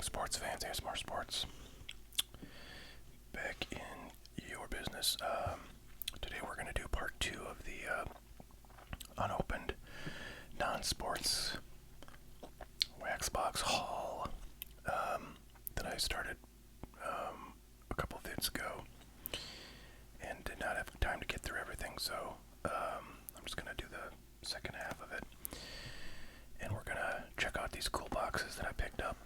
morning, sports fans. ASMR Sports. Back in your business. Today we're going to do part 2 of the unopened non-sports Waxbox haul that I started a couple of vids ago and did not have time to get through everything, so I'm just going to do the second half of it. And we're going to check out these cool boxes that I picked up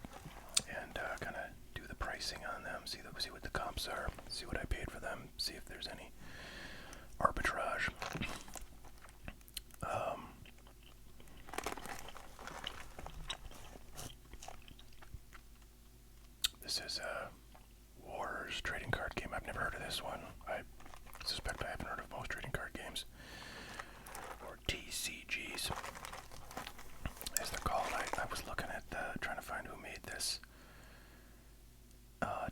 and kind of do the pricing on them, see what the comps are, see what I paid for them, see if there's any arbitrage. This is a Wars trading card game. I've never heard of this one. I suspect I haven't heard of most trading card games, or TCGs as they're called. I was looking at trying to find who made this.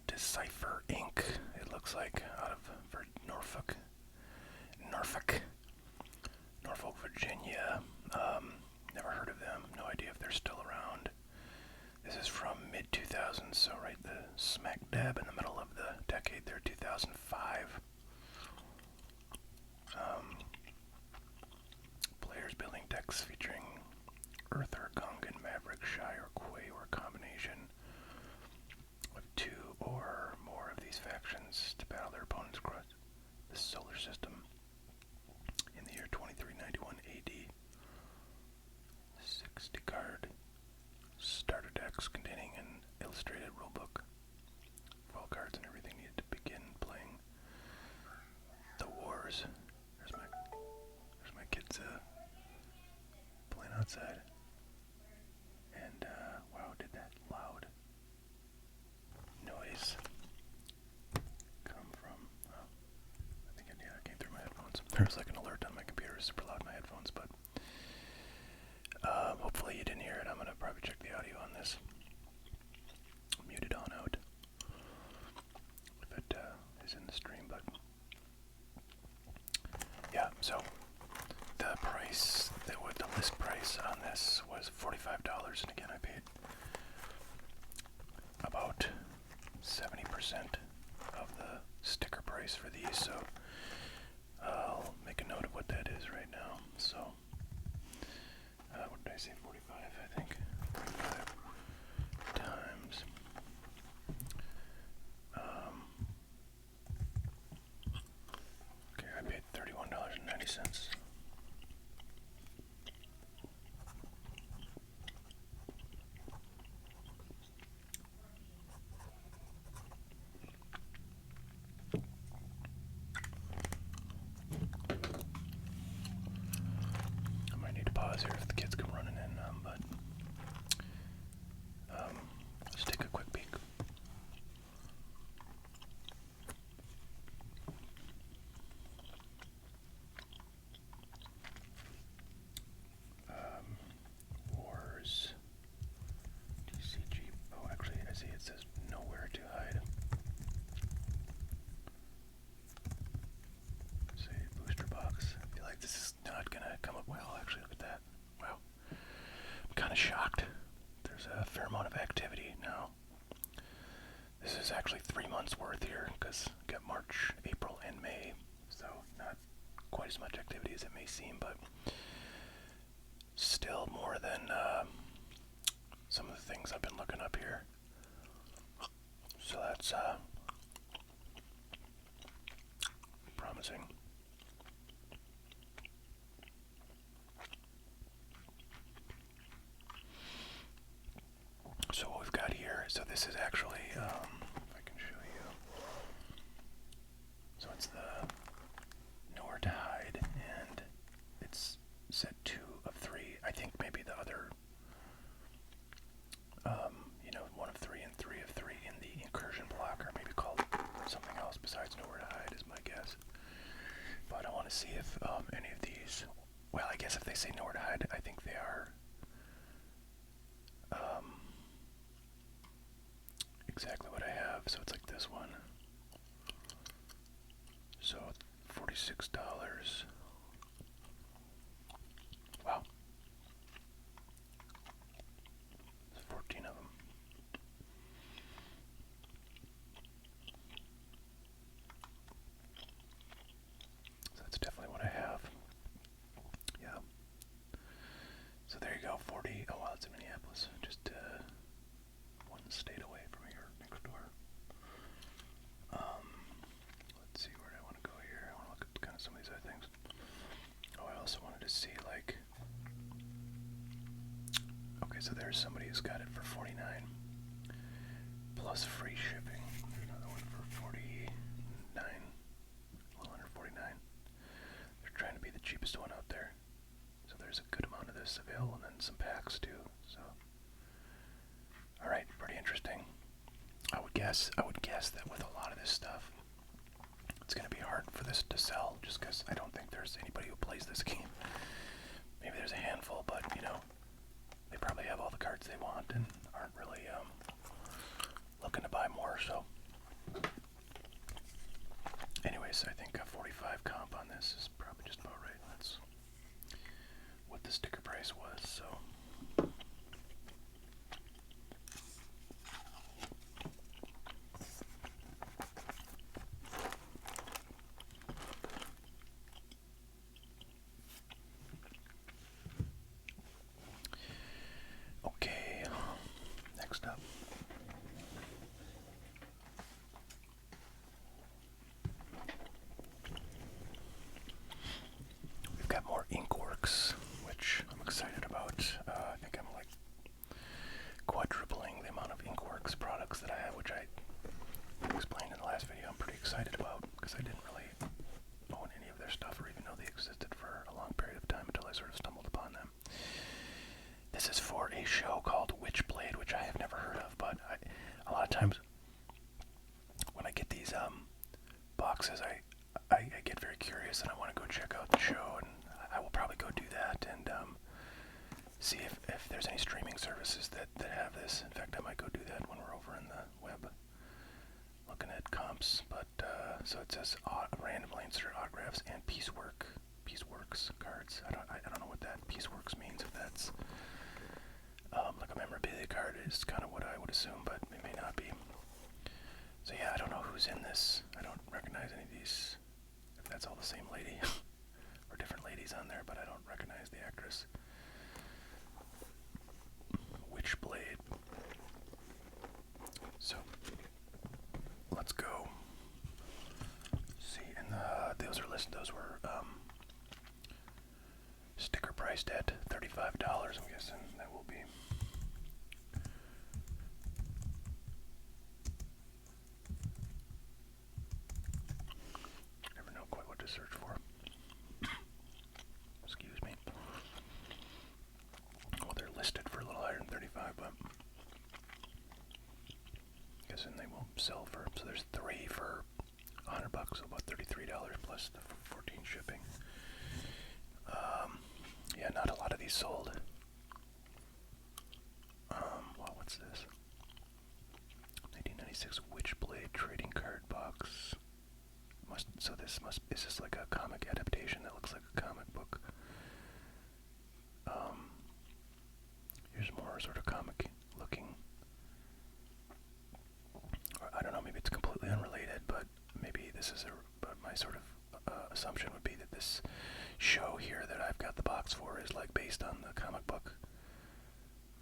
Decipher Inc. It looks like out of Norfolk, Virginia. Never heard of them. No idea if they're still around. This is from mid-2000s, so right the smack dab in the middle of the decade there, 2005. Players building decks featuring Earther, Gungan, Maverick, Shire, Quay, or a combination of 2 or more of these factions to battle their opponents across the solar system in the year 2391 AD. 60 card starter decks containing an illustrated rulebook, 12 cards and everything needed to begin playing the wars. There's my kids playing outside. And wow, did that loud noise come from? Oh, I think it came through my headphones. There was like an alert on my computer, super loud in my headphones, but hopefully you didn't hear it. I'm gonna probably check the audio on this. Mute it on out if it is in the stream, but yeah. So the price, the list price on this was $45, and again I paid about 70% of the sticker price for these, so I'll make a note of what that is right now. So what did I say, 45, I think. 45 times. Okay, I paid $31.90. I might need to pause here if the kids come running in, but let's take a quick peek. Wars TCG. Oh, actually, I see it says nowhere to hide. Say booster box. I feel like this is not gonna come up well. Actually, look at that. Wow. I'm kind of shocked. There's a fair amount of activity now. This is actually 3 months worth here, because we got March, April, and May, so not quite as much activity as it may seem, but still more than some of the things I've been looking up here. So that's promising. So what we've got here, so this is actually, if I can show you, so it's the Nowhere to Hide, and it's set 2 of 3. I think maybe the other, 1 of 3 and 3 of 3 in the Incursion block are maybe called something else besides Nowhere to Hide is my guess. But I want to see if any of these, well, I guess if they say Nowhere to Hide, I think they are exactly what I have. So it's like this one. So $46. Wow. There's 14 of them. see, like, okay, so there's somebody who's got it for $49 plus free shipping. There's another one for $49, a little under $49. They're trying to be the cheapest one out there. So there's a good amount of this available, and then some packs too. So, all right, pretty interesting. I would guess that with a lot of this stuff, it's going to be hard for this to sell, just because I don't think there's anybody who plays this game. Maybe there's a handful, but you know, they probably have all the cards they want and aren't really looking to buy more. So, anyways, I think a 45 comp on this is probably just about right. That's what the sticker price was. So. Okay, next up. We've got more Inkworks, which I'm excited about. I think I'm like quadrupling the amount of Inkworks products that I have, which I explained in the last video. I'm pretty excited about because I didn't really own any of their stuff or even know they existed for a long period of time until I sort of stumbled upon them. This is for a show called Witchblade, which I have never heard of, but a lot of times when I get these boxes, I get very curious and I want to go check out the show, and I will probably go do that and see if there's any streaming services that have this. In fact, I might go do that when we're over in the web looking at comps. But so it says randomly insert autographs and pieceworks cards. I don't know what that pieceworks means. If that's like a memorabilia card is kind of what I would assume, but it may not be. So yeah, I don't know who's in this. I don't recognize any of these. If that's all the same lady or different ladies on there, but I don't recognize the actress. Witchblade. So let's go. See, and those are listed. Those were sticker priced at $35. I'm guessing that will be. Never know quite what to search for. Excuse me. Well, they're listed for a little higher than 35, but guessing they won't sell for. So there's 3 for $100, so about $33 plus the 14 shipping. Yeah, not a lot of these sold. Wow, what's this? 1996 Witchblade trading card box. Is this like a comic adaptation that looks like a comic book? Here's more sort of comic looking. Or, I don't know, maybe it's completely unrelated, but maybe this is but my sort of assumption would be that this show here that I've got the box for is like based on the comic book.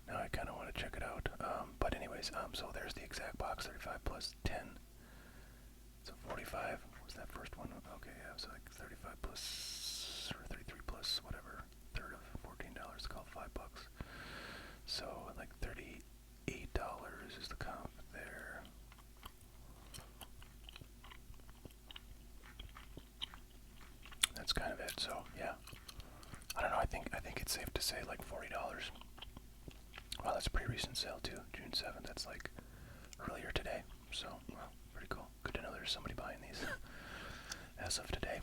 Now I kind of want to check it out. But anyways, so there's the exact box, 35 plus 10. So 45 was that first one. Okay, yeah, so like 35 plus, or 33 plus whatever, third of $14, called $5. So like $38 is the comp there. That's kind of it. So yeah, I don't know. I think it's safe to say like $40. Wow, that's a pretty recent sale too, June 7th. That's like earlier today. So well, pretty cool. Good to know there's somebody buying these as of today.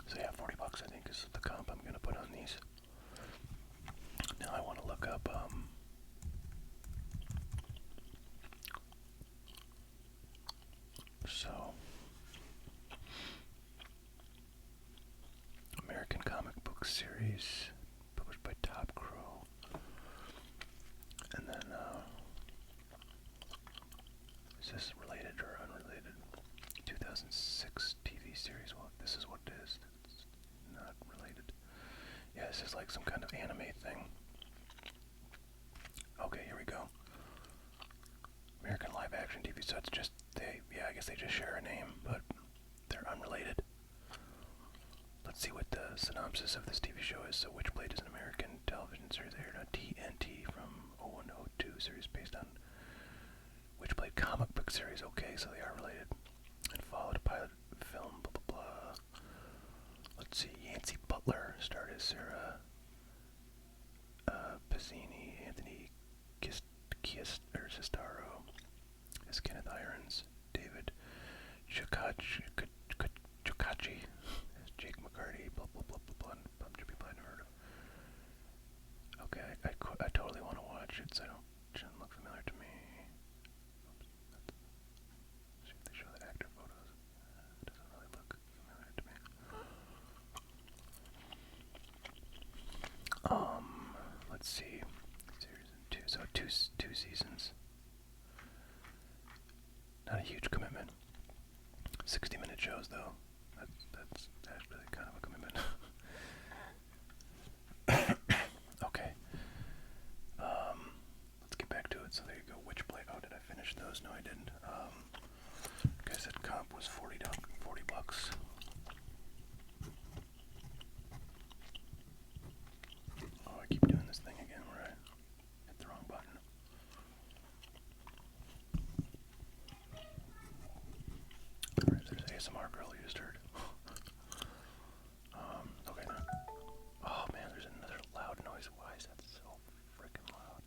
So yeah, $40 I think is the comp I'm gonna put on these. Now I want to look up so American comic book series published by Top Crow, and then is this related or unrelated? 2006 TV series. Well, this is what it is. It's not related. Yeah, this is like some kind of anime thing. Okay, here we go. American live action TV. So it's just I guess they just share a name, but they're unrelated. Let's see what the synopsis of this TV show is, so Witchblade is an American television series aired on TNT from 0102, series based on Witchblade comic book series. Okay, so they are related. And followed a pilot film, blah, blah, blah. Let's see, Yancey Butler starred as Sarah Pizzini, Anthony Sistaro as Kenneth Irons, David Chikachi as Jake McCarty, blah, blah, blah, blah, blah, a bunch of people I've never heard of. Okay, I totally want to watch it, so shouldn't look familiar to me. See if they show the actor photos. It doesn't really look familiar to me. Let's see. Series 2, so two seasons. Not a huge commitment. 60-minute shows, though. That's actually kind of a commitment. Okay. Let's get back to it. So there you go. Witchblade. Oh, did I finish those? No, I didn't. Like I said, comp was $40. Oh, I keep doing this thing again where I hit the wrong button. Alright, there's ASMR girl you just heard. Okay, now. Oh man, there's another loud noise. Why is that so freaking loud?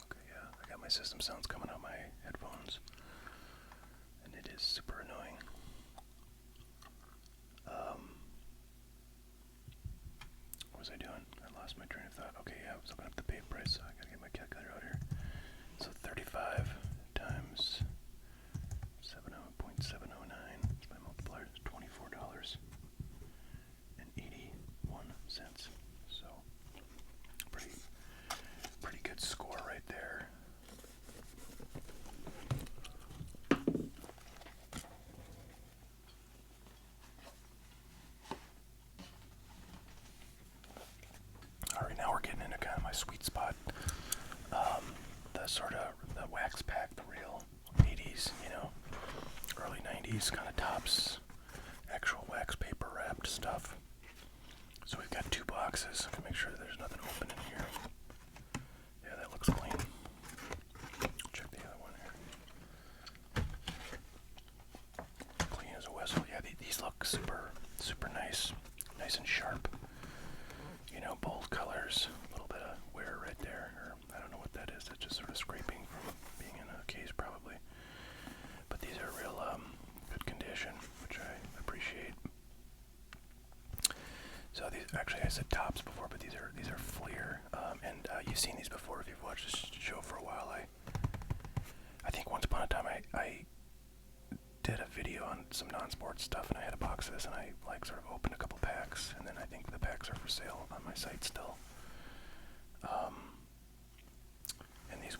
Okay, yeah, I got my system sounds coming out my headphones, and it is super annoying. What was I doing? I lost my train of thought. Okay, yeah, I was looking up the pay price, so I gotta get my calculator out here. So 35 times 7.709, my multiplier is $24.81. So pretty good score right there. Alright, now we're getting into kind of my sweet spot. The sort of the wax pack, the real 80s, early 90s kind of tops, actual wax paper wrapped stuff. So we've got 2 boxes. I can make sure there's nothing open in here. Yeah, that looks clean. Check the other one here. Clean as a whistle. Yeah, these look super nice. Nice and sharp. Bold colors. A little bit of wear right there. Or I don't know what that is. That's just sort of scraping from being in a case probably. But these are real good condition, which I appreciate. So these, actually I said tops before, but these are Fleer, and you've seen these before if you've watched this show for a while. I think once upon a time I did a video on some non-sports stuff, and I had a box of this, and I sort of opened a couple packs, and then I think the packs are for sale on my site still. And these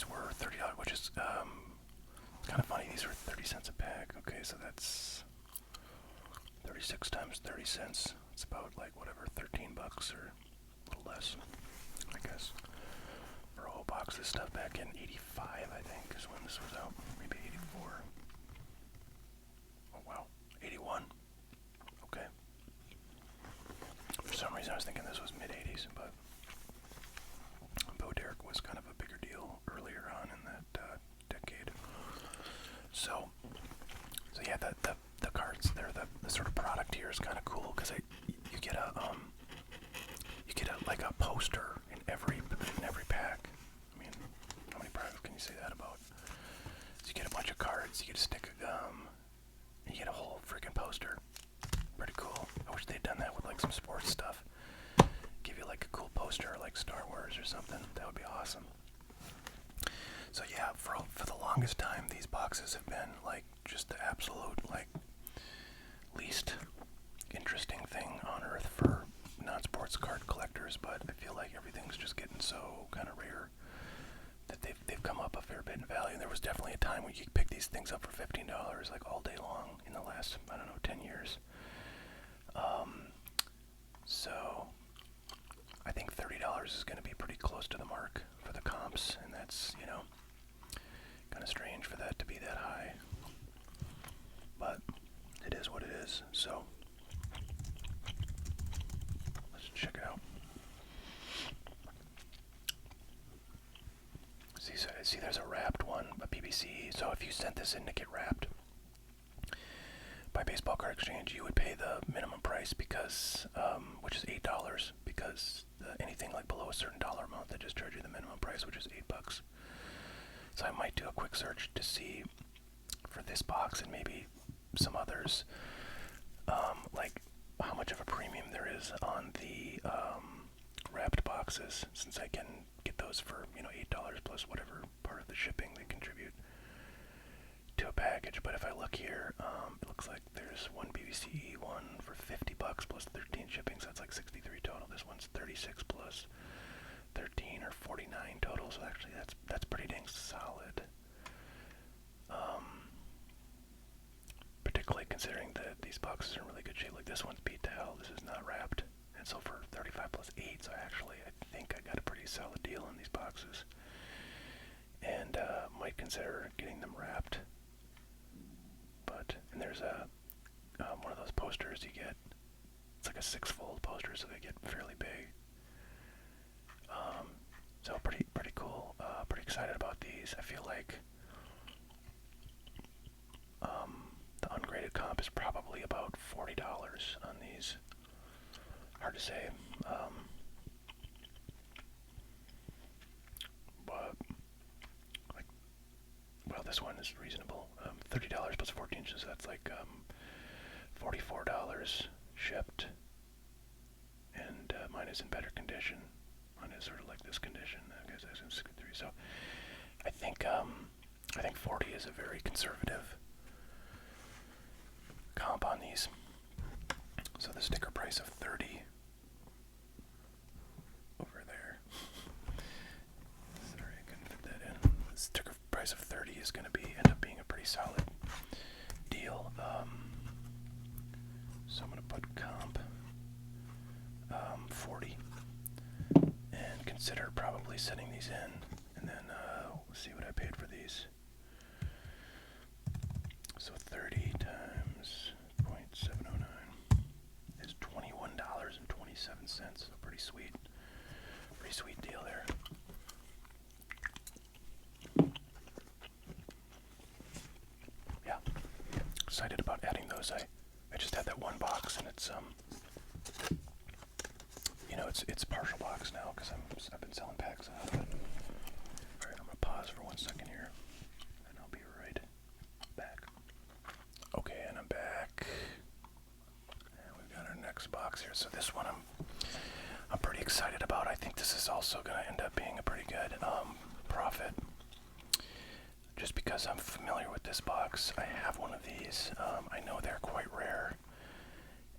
were $30, which is it's kind of funny. These were 30 cents a pack. Okay, so that's 36 times 30 cents. It's about whatever, $13 or a little less, I guess, for a whole box of this stuff back in '85, I think, is when this was out. Maybe '84. Oh wow, '81. Okay. For some reason, I was thinking this was mid-'80s, but Bo Derek was kind of a bigger deal earlier on in that decade. So yeah, the cards there, the sort of product here is kind of cool because you get a a poster in every pack. I mean, how many products can you say that about? So you get a bunch of cards, you get a stick of gum, and you get a whole freaking poster. Pretty cool. I wish they'd done that with some sports stuff. Give you a cool poster like Star Wars or something. That would be awesome. So yeah, for the longest time, these boxes have been just the absolute least interesting thing on earth for non-sports card collectors, but I feel like everything's just getting so kind of rare that they've come up a fair bit in value. And there was definitely a time when you could pick these things up for $15 all day long in the last, I don't know, 10 years. So I think $30 is going to be pretty close to the mark for the comps, and that's, kind of strange for that to be that high. is. So let's check it out. See, there's a wrapped one, a BBC. So if you sent this in to get wrapped by Baseball Card Exchange, you would pay the minimum price because, which is $8, because anything like below a certain dollar amount, they just charge you the minimum price, which is $8. So I might do a quick search to see for this box and maybe some others, like how much of a premium there is on the wrapped boxes, since I can get those for, you know, $8 plus whatever part of the shipping they contribute to a package. But if I look here, it looks like there's one BBCE one for $50 plus 13 shipping, so that's like 63 total. This one's 36 plus 13 or 49 total, so actually that's pretty dang solid. Particularly considering that these boxes are in really good shape. Like this one's beat to hell. This is not wrapped, and so for 35 plus 8, so I think I got a pretty solid deal on these boxes, and might consider getting them wrapped. And there's a one of those posters you get. It's like a 6-fold poster, so they get fairly big. So pretty cool. Pretty excited about these. I feel like the ungraded comp is probably about $40 on these. Hard to say. But well, this one is reasonable. $30 plus 14 inches. So that's like $44 shipped, and mine is in better condition. Mine is sort of like this condition. I guess that's in 63. So I think 40 is a very conservative comp on these. So the sticker price of 30 over there. Sorry, I couldn't fit that in. The sticker price of 30 is going to end up being a pretty solid deal. So I'm going to put comp 40 and consider probably sending these in, and then we'll see what I paid for these. So 30 times 0.709 is $21.27. So pretty sweet deal there. Yeah, excited about adding those. I just had that one box, and it's you know, it's partial box now because I've been selling packs out of it. All right, I'm gonna pause for 1 second here, and I'll be right back. Okay, and I'm back. And we've got our next box here. So this one I'm pretty excited about. I think this is also gonna end up being a pretty good profit. Just because I'm familiar with this box, I have one of these. I know they're quite rare,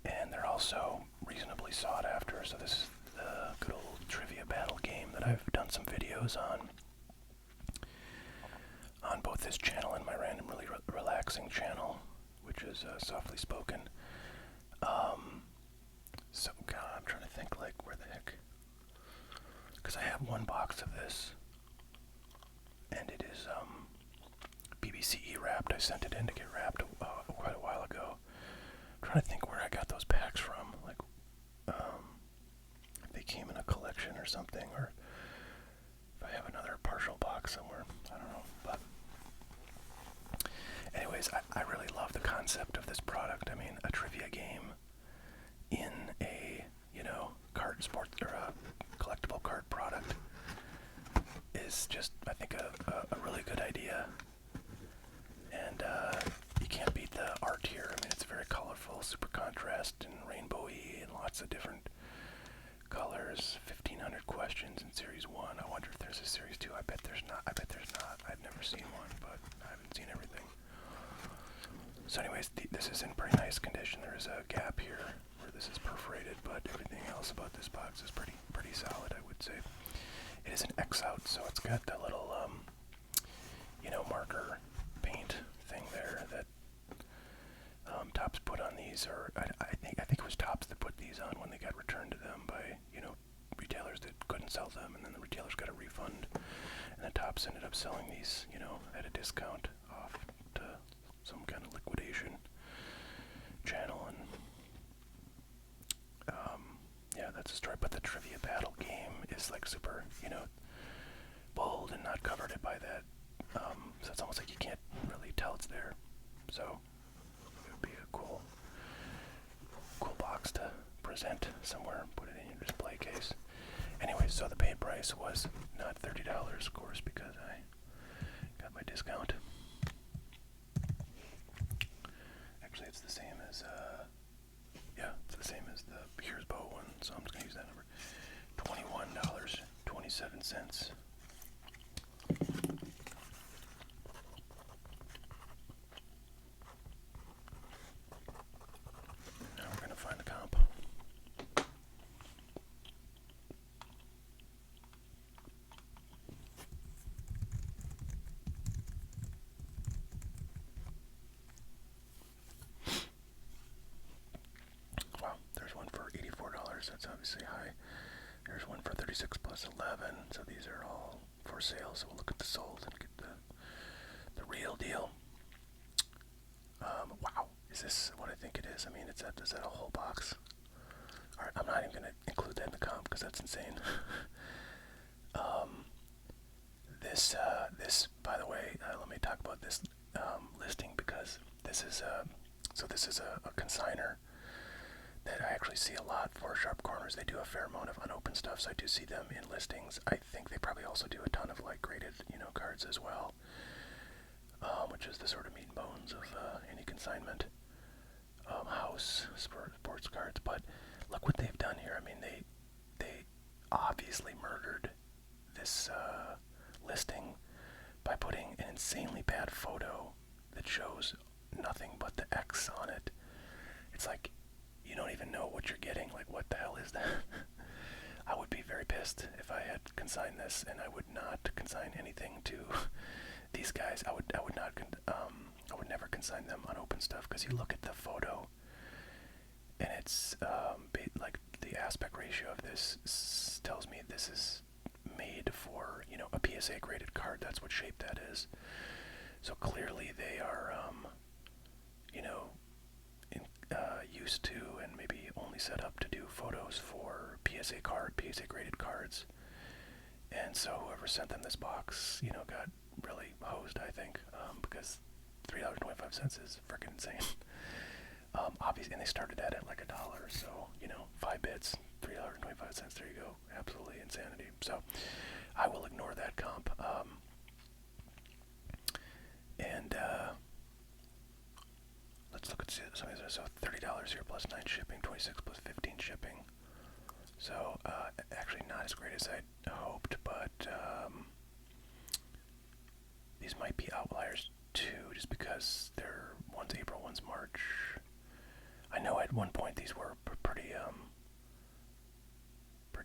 and they're also reasonably sought after. So this is the good old trivia battle game that I've done some videos on both this channel and my randomly relaxing channel, which is Softly Spoken. So God, I'm trying to think, like, where the heck, because I have one box of this, and it is BBCE wrapped. I sent it in to get wrapped quite a while ago. I'm trying to think where I got those packs from. Like, if they came in a collection or something, or if I have another partial box somewhere. I don't know. But anyways, I really love the concept of this product. I mean, a trivia game in a, you know, card sports or a collectible card product is just, I think, a really good idea. And you can't beat the art here. I mean, it's very colorful, super contrast, and rainbowy, and lots of different colors. 1,500 questions in Series 1. I wonder if there's a Series 2. I bet there's not. I've never seen one, but I haven't seen everything. So anyways, this is in pretty nice condition. There is a gap here where this is perforated, but everything else about this box is pretty solid, I would say. It is an X out, so it's got that little, you know, marker paint thing there that Topps put on these, or I think it was Topps that put these on when they got returned to them by, you know, retailers that couldn't sell them, and then the retailers got a refund, and then Topps ended up selling these, you know, at a discount off to some kind of liquidation channel, and box to present somewhere and put it in your display case. Anyway, so the paid price was not $30, of course, because I got my discount. Actually, it's the same as, yeah, it's the same as the Here's Bow one, so I'm just going to use that number. $21.27. Now we're going to find the comp. Wow, there's one for $84. That's obviously high. There's one for 36 plus 11. So these are all for sale. So we'll look at the sold and get the real deal. Wow, is this what I think it is? I mean, is that a whole box? All right, I'm not even gonna include that in the comp because that's insane. This, by the way, let me talk about this listing because this is a consigner that I actually see a lot for Sharp Corners. They do a fair amount of unopened stuff, so I do see them in listings. I think they probably also do a ton of like graded, cards as well, which is the sort of meat and bones of any consignment house sports cards. But look what they've done here. I mean, they obviously murdered this listing by putting an insanely bad photo that shows nothing but the X on it. It's like you don't even know what you're getting. Like, what the hell is that? I would be very pissed if I had consigned this, and I would not consign anything to these guys. I would never consign them unopened stuff because you look at the photo, and it's like the aspect ratio of this tells me this is made for a PSA graded card. That's what shape that is. So clearly they are used to and maybe only set up to do photos for PSA graded cards. And so whoever sent them this box, got really hosed, I think, because $3.25 is freaking insane. Obviously, and they started that at like $1, so 5 bits, $3.25. There you go, absolutely insanity. So I will ignore that comp. Let's look at some of these. So $30 here plus 9 shipping, 26 plus 15 shipping. So actually not as great as I hoped, but these might be outliers too, just because one's April, one's March. I know at one point these were pretty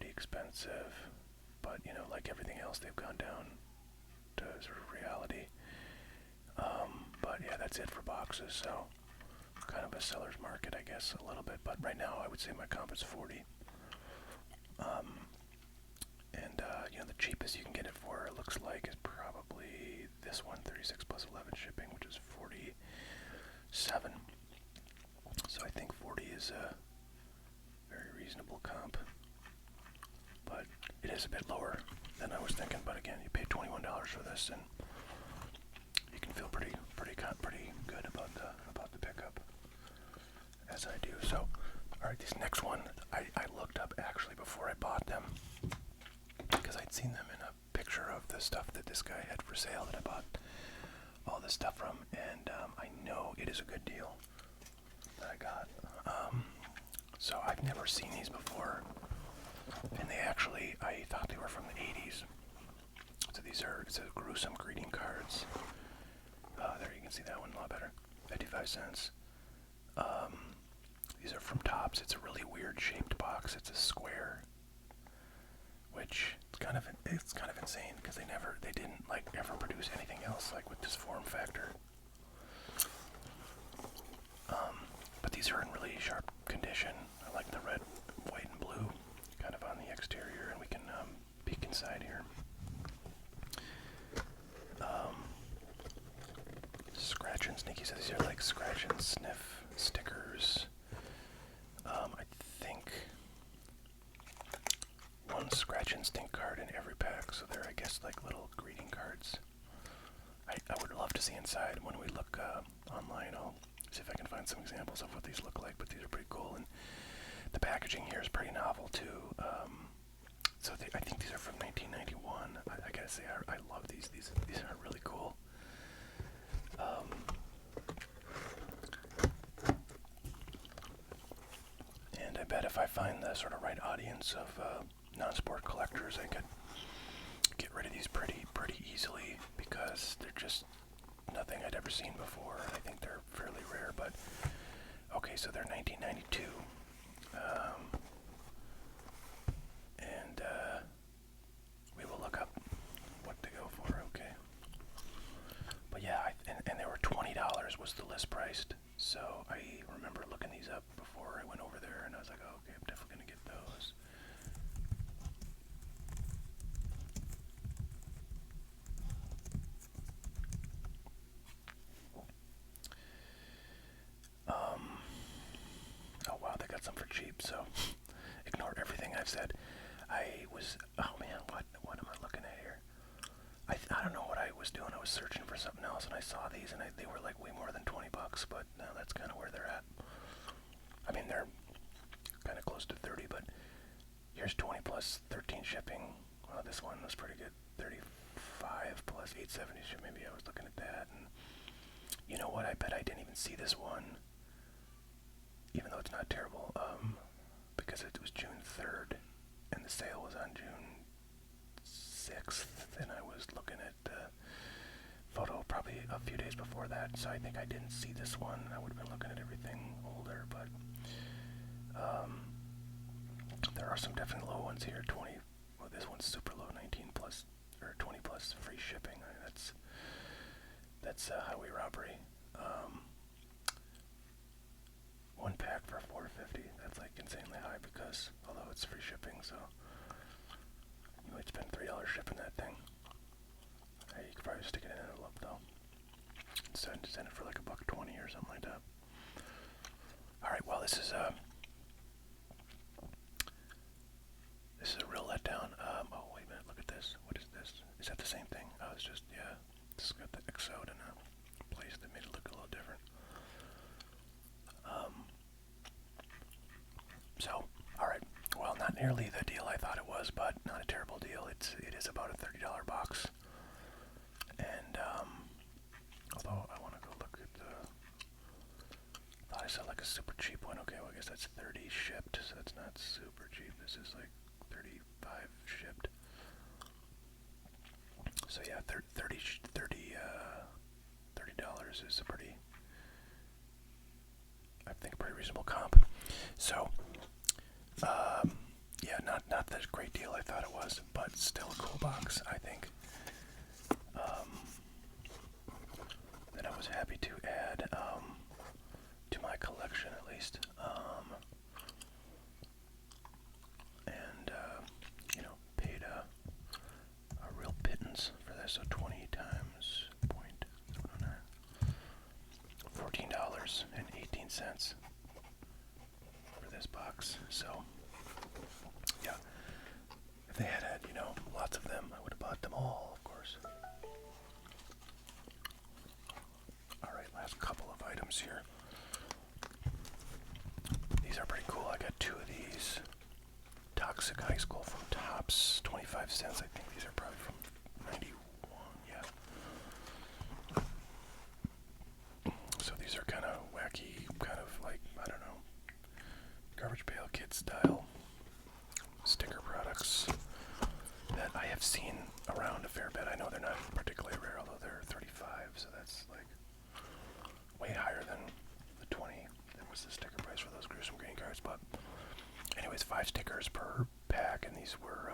expensive, but like everything else, they've gone down to sort of reality. But yeah, that's it for boxes. So kind of a seller's market, I guess, a little bit. But right now, I would say my comp is 40. The cheapest you can get it for, it looks like, is probably this one, 36 plus 11 shipping, which is 47. So I think 40 is a very reasonable comp. But it is a bit lower than I was thinking. But again, you paid $21 for this, and you can feel pretty good about the pickup, as I do. So, all right, this next one I looked up actually before I bought them because I'd seen them in a picture of the stuff that this guy had for sale that I bought all this stuff from, and I know it is a good deal that I got. So I've never seen these before, and I thought they were from the 80s. So it's a Gruesome greeting cards. There you can see that one a lot better. 55 cents. These are from Topps. It's a really weird shaped box. It's a square, which it's kind of insane because they didn't like ever produce anything else like with this form factor. But these are in really sharp condition. I like the red, white, and blue kind of on the exterior, and we can peek inside here. Scratch and sneaky. So these are like scratch and sniff stickers. I think one scratch and stink card in every pack, so they're, I guess, like little greeting cards. I would love to see inside. When we look online, I'll see if I can find some examples of what these look like, but these are pretty cool. And packaging here is pretty novel too. I think these are from 1991. I gotta say, I love these. These are really cool. And I bet if I find the sort of right audience of non-sport collectors, I could get rid of these pretty easily, because they're just nothing I'd ever seen before. I think they're fairly rare, but okay, so they're 1992. And we will look up what to go for, okay? But yeah, and they were $20 was the list priced, so I remember looking these up before I went over there, and I was like, oh, okay, I'm definitely gonna get those. Oh wow, they got some for cheap, so ignore everything I've said. Oh man, what am I looking at here? I don't know what I was doing. I was searching for something else, and I saw these, and they were like way more than $20, but now that's kind of where they're at. I mean, they're kind of close to 30, but here's 20 plus 13 shipping. Well, this one was pretty good. 35 plus 870 shipping. Maybe I was looking at that, and you know what? I bet I didn't even see this one, even though it's not terrible, because it was June 3rd, and the sale was on June 6th, and I was looking at the photo probably a few days before that, so I think I didn't see this one. I would have been looking at everything older, but there are some definitely low ones here. 20, well, this one's super low, 19 plus, or 20 plus free shipping. I mean, that's highway robbery. One pack for $4.50. That's like insanely high, because although it's free shipping, so you might spend $3 shipping that thing. Hey, you could probably stick it in an envelope though. Send it for like $1.20 or something like that. All right, well, this is a real letdown. Oh wait a minute, look at this. What is this? Is that the same thing? Oh, it's just, yeah. This has got the Exode in a place that made it look a little different. So, all right. Well, not nearly the deal I thought it was, but not a terrible deal. It is about a $30 box. And although I want to go look at thought I saw like a super cheap one. Okay, well, I guess that's 30 shipped, so that's not super cheap. This is like 35 shipped. So yeah, $30 is a pretty, I think, a pretty reasonable comp. So, yeah, not the great deal I thought it was, but still a cool box, I think. That I was happy to add to my collection, at least. And you know, paid a real pittance for this. So 20 times $14.18 for this box. So yeah, if they had you know, lots of them, I would have bought them all, of course. Alright, last couple of items here. These are pretty cool. I got two of these. Toxic High School from Tops, 25 cents. I think these are probably from 91, yeah. So these are kind of wacky, kind of like, I don't know, Garbage Pail Kid style sticker products that I have seen around a fair bit. I know they're not particularly rare, although they're 35, so that's like way higher than the 20 that was the sticker price for those Gruesome green cards. But anyways, 5 stickers per pack, and these were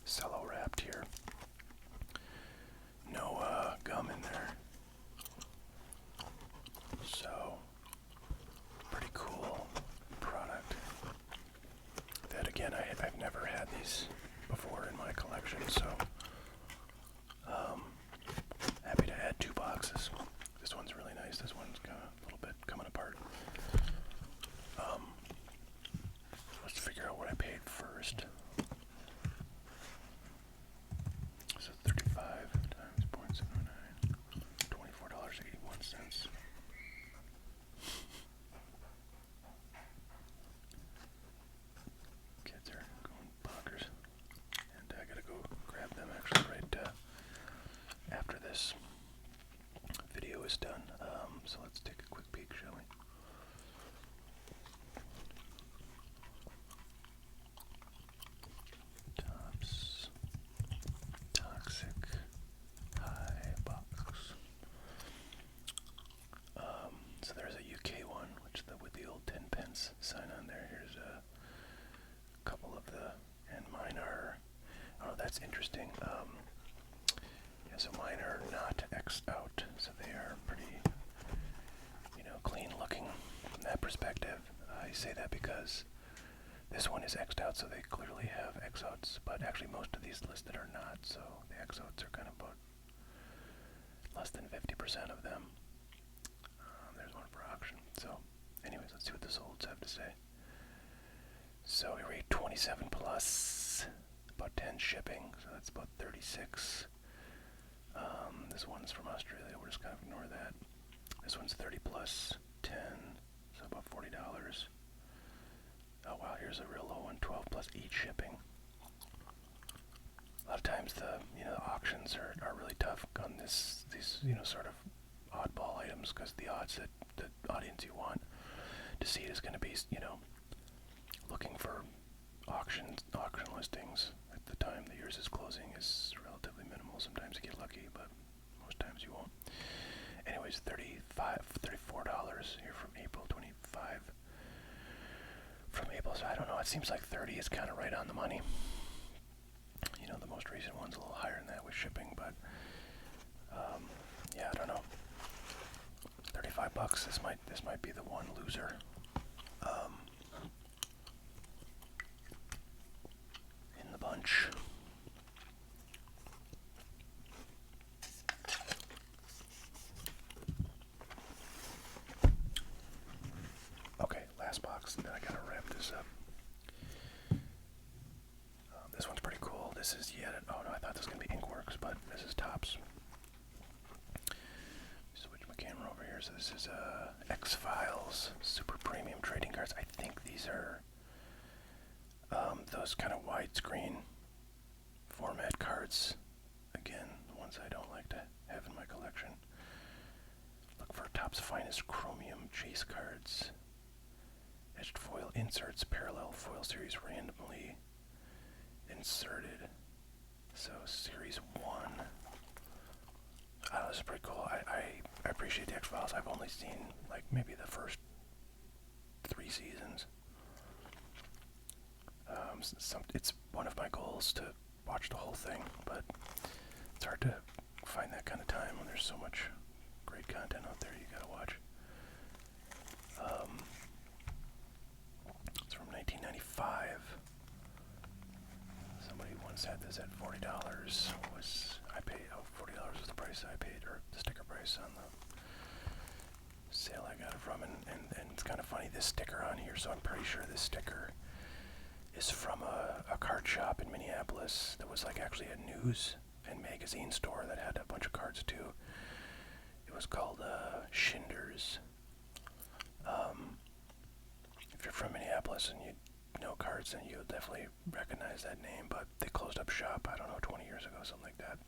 cello wrapped here. No gum in there. So, pretty cool product. That again, I've never had these before in my collection, so happy to add 2 boxes. This one's really nice. This one's got a little bit coming apart. Let's figure out what I paid first. 10 pence sign on there. Here's a couple of the, and mine are, oh, that's interesting. Yeah, so mine are not X'd out, so they are pretty, clean looking from that perspective. I say that because this one is X'd out, so they clearly have X outs, but actually most of these listed are not, so the X outs are kind of about less than 50% of them. There's one for auction. So, anyways, let's see what the solds have to say. So we rate 27 plus, about 10 shipping, so that's about 36. This one's from Australia, we'll just kind of ignore that. This one's 30 plus 10, so about $40. Oh wow, here's a real low one, 12 plus 8 shipping. A lot of times the auctions are really tough on these sort of oddball items, because the odds that the audience you want to see is going to be looking for auction listings at the time that yours is closing is relatively minimal. Sometimes you get lucky, but most times you won't. Anyways, $34 here from April 25. From April, so I don't know, it seems like 30 is kind of right on the money. The most recent one's a little higher than that with shipping, but yeah, I don't know. $35. This might be the one loser. In the bunch. Okay, last box, then I gotta wrap this up. This one's pretty cool. This is oh no, I thought this was gonna be Inkworks, but this is Topps. Switch my camera over here. So this is X-Files Super Premium Trading Cards. I think these are those kind of widescreen format cards. Again, the ones I don't like to have in my collection. Look for Topps Finest Chromium Chase cards. Etched foil inserts, parallel foil series randomly inserted. So series 1. This is pretty cool. I appreciate the X-Files. I've only seen like maybe the first 3 seasons. It's one of my goals to watch the whole thing, but it's hard to find that kind of time when there's so much great content out there you gotta watch. It's from 1995. Somebody once had this at $40. I paid $40 was the price I paid, or the sticker price on the sale I got it from, and it's kind of funny, this sticker on here, so I'm pretty sure this sticker is from a card shop in Minneapolis that was like actually a news and magazine store that had a bunch of cards too. It was called Schinders. If you're from Minneapolis and you know cards, then you'll definitely recognize that name, but they closed up shop, I don't know, 20 years ago, something like that.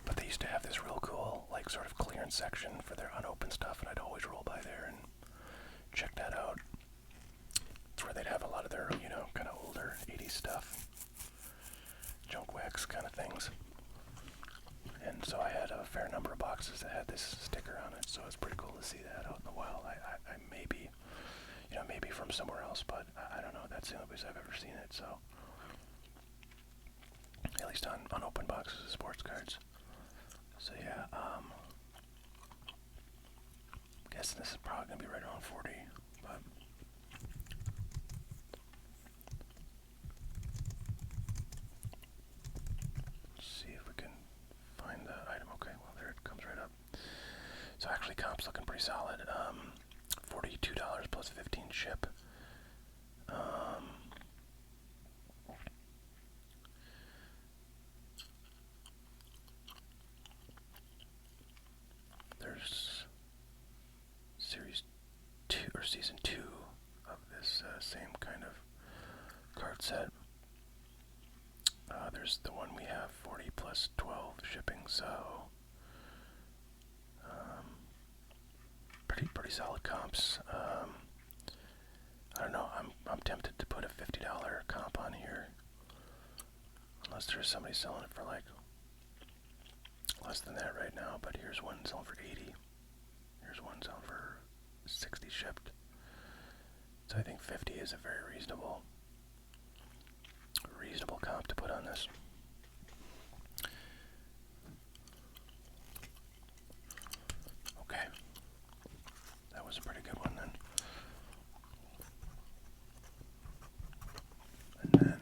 But they used to have this real cool, like, sort of clearance section for their unopened stuff, and I'd always roll by there and check that out. It's where they'd have a lot of their, kind of older 80s stuff, junk wax kind of things. And so I had a fair number of boxes that had this sticker on it, so it's pretty cool to see that out in the wild. I may be, maybe from somewhere else, but I don't know. That's the only place I've ever seen it, so. At least on unopened boxes of sports cards. So yeah, guessing this is probably going to be right around 40, but. Let's see if we can find the item. Okay, well there it comes right up. So actually comp's looking pretty solid. $42 plus 15 ship. There's series 2 or season 2 of this same kind of card set. There's the one we have, 40 plus 12 shipping, so pretty solid comps. I don't know, I'm tempted to put a $50 comp on here, unless there's somebody selling it for like less than that right now. But here's one selling for 80. Here's one selling for 60 shipped. So I think 50 is a very reasonable comp to put on this. Okay. That was a pretty good one then. And then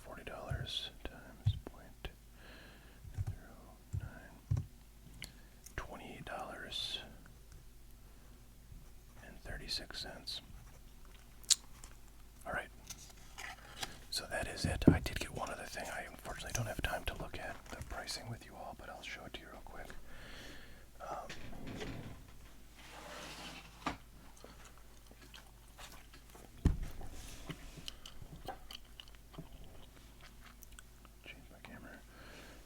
$40 times 0.09, $28.36. All right. So that is it. I did get one other thing. I unfortunately don't have time to look at the pricing with you all, but I'll show it to you real quick. Change my camera.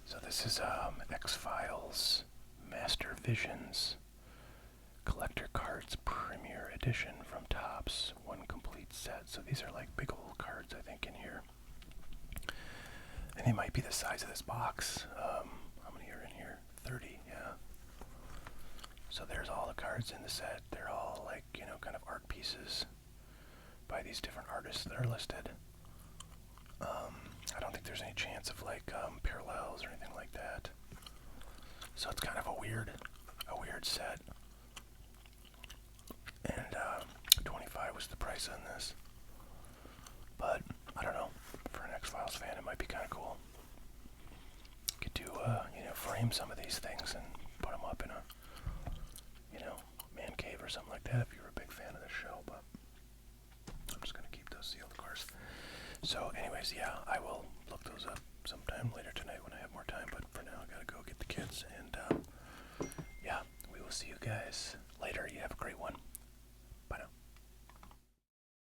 So this is X-Files Master Visions Collector Cards Premier Edition from Topps. One complete set. So these are like big old cards, I think, in here. And they might be the size of this box. How many are in here? 30, yeah. So there's all the cards in the set. They're all like, you know, kind of art pieces by these different artists that are listed. I don't think there's any chance of like parallels or anything like that. So it's kind of a weird set. And 25 was the price on this. But I don't know. For an X-Files fan, it might be kind of cool. Get to you know, frame some of these things and put them up in a, you know, man cave or something like that if you're a big fan of the show. But I'm just gonna keep those sealed, of course. So, anyways, yeah, I will look those up sometime later tonight when I have more time. But for now, I gotta go get the kids, and yeah, we will see you guys